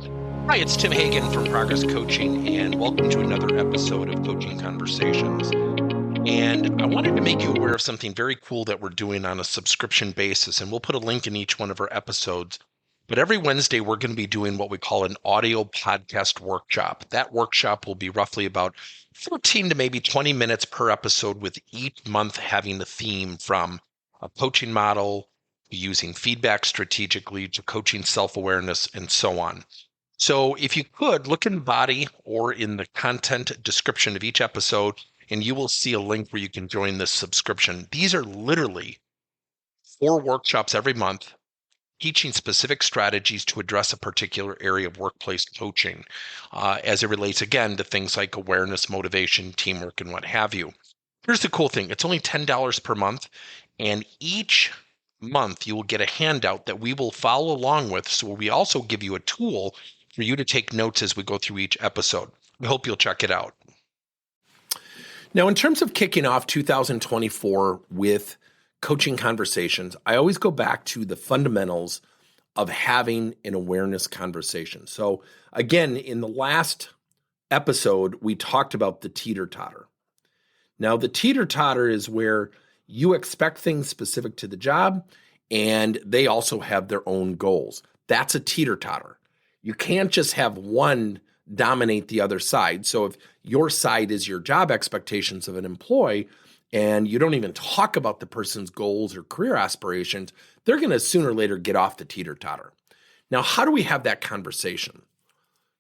Hi, it's Tim Hagan from Progress Coaching, and welcome to another episode of Coaching Conversations. And I wanted to make you aware of something very cool that we're doing on a subscription basis, and we'll put a link in each one of our episodes. But every Wednesday, we're going to be doing what we call an audio podcast workshop. That workshop will be roughly about 14 to maybe 20 minutes per episode, with each month having a theme from a coaching model, using feedback strategically, to coaching self-awareness, and so on. So if you could, look in the body or in the content description of each episode, and you will see a link where you can join this subscription. These are literally 4 workshops every month, teaching specific strategies to address a particular area of workplace coaching, as it relates, again, to things like awareness, motivation, teamwork, and what have you. Here's the cool thing. It's only $10 per month, and each month you will get a handout that we will follow along with. So we also give you a tool for you to take notes as we go through each episode. We hope you'll check it out. Now, in terms of kicking off 2024 with coaching conversations, I always go back to the fundamentals of having an awareness conversation. So again, in the last episode, we talked about the teeter-totter. Now, the teeter-totter is where you expect things specific to the job, and they also have their own goals. That's a teeter-totter. You can't just have one dominate the other side. So if your side is your job expectations of an employee, and you don't even talk about the person's goals or career aspirations, they're going to sooner or later get off the teeter-totter. Now, how do we have that conversation?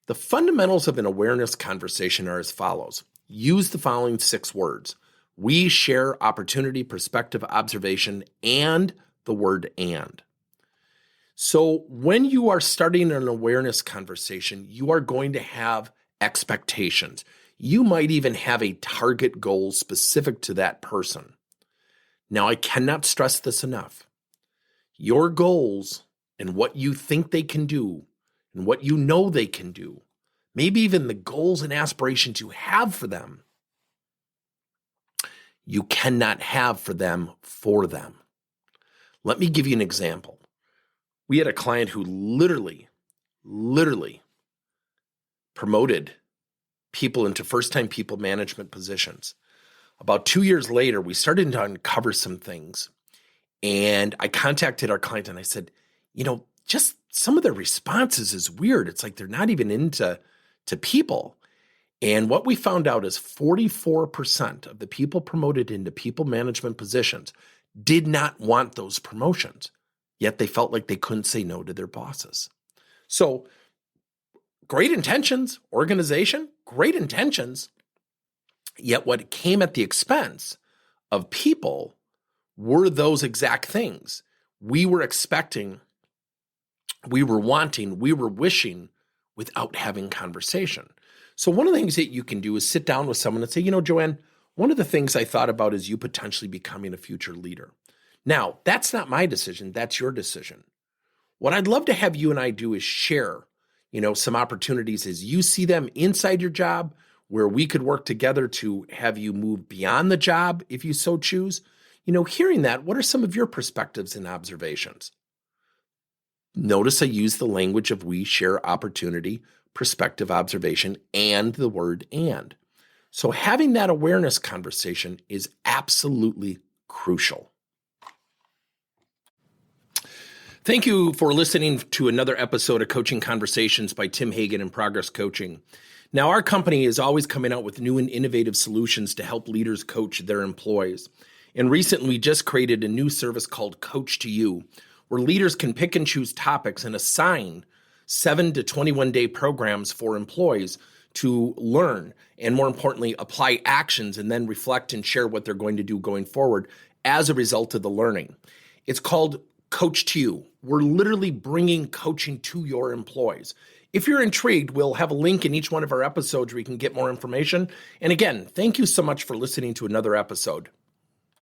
The fundamentals of an awareness conversation are as follows. Use the following 6 words. We share opportunity, perspective, observation, and the word and. So when you are starting an awareness conversation, you are going to have expectations. You might even have a target goal specific to that person. Now, I cannot stress this enough. Your goals and what you think they can do and what you know they can do, maybe even the goals and aspirations you have for them, you cannot have for them. Let me give you an example. We had a client who literally promoted people into first-time people management positions. About 2 years later, we started to uncover some things. And I contacted our client and I said, just some of their responses is weird. It's like they're not even into people. And what we found out is 44% of the people promoted into people management positions did not want those promotions. Yet they felt like they couldn't say no to their bosses. So great intentions, organization, great intentions. Yet what came at the expense of people were those exact things. We were expecting, we were wanting, we were wishing without having conversation. So one of the things that you can do is sit down with someone and say, Joanne, one of the things I thought about is you potentially becoming a future leader. Now, that's not my decision. That's your decision. What I'd love to have you and I do is share, some opportunities as you see them inside your job, where we could work together to have you move beyond the job if you so choose. Hearing that, what are some of your perspectives and observations? Notice I use the language of we share opportunity, perspective, observation, and the word and. So having that awareness conversation is absolutely crucial. Thank you for listening to another episode of Coaching Conversations by Tim Hagan and Progress Coaching. Now, our company is always coming out with new and innovative solutions to help leaders coach their employees. And recently, we just created a new service called Coach to You, where leaders can pick and choose topics and assign 7 to 21-day programs for employees to learn and, more importantly, apply actions and then reflect and share what they're going to do going forward as a result of the learning. It's called Coach to You. We're literally bringing coaching to your employees. If you're intrigued, we'll have a link in each one of our episodes where you can get more information. And again, thank you so much for listening to another episode.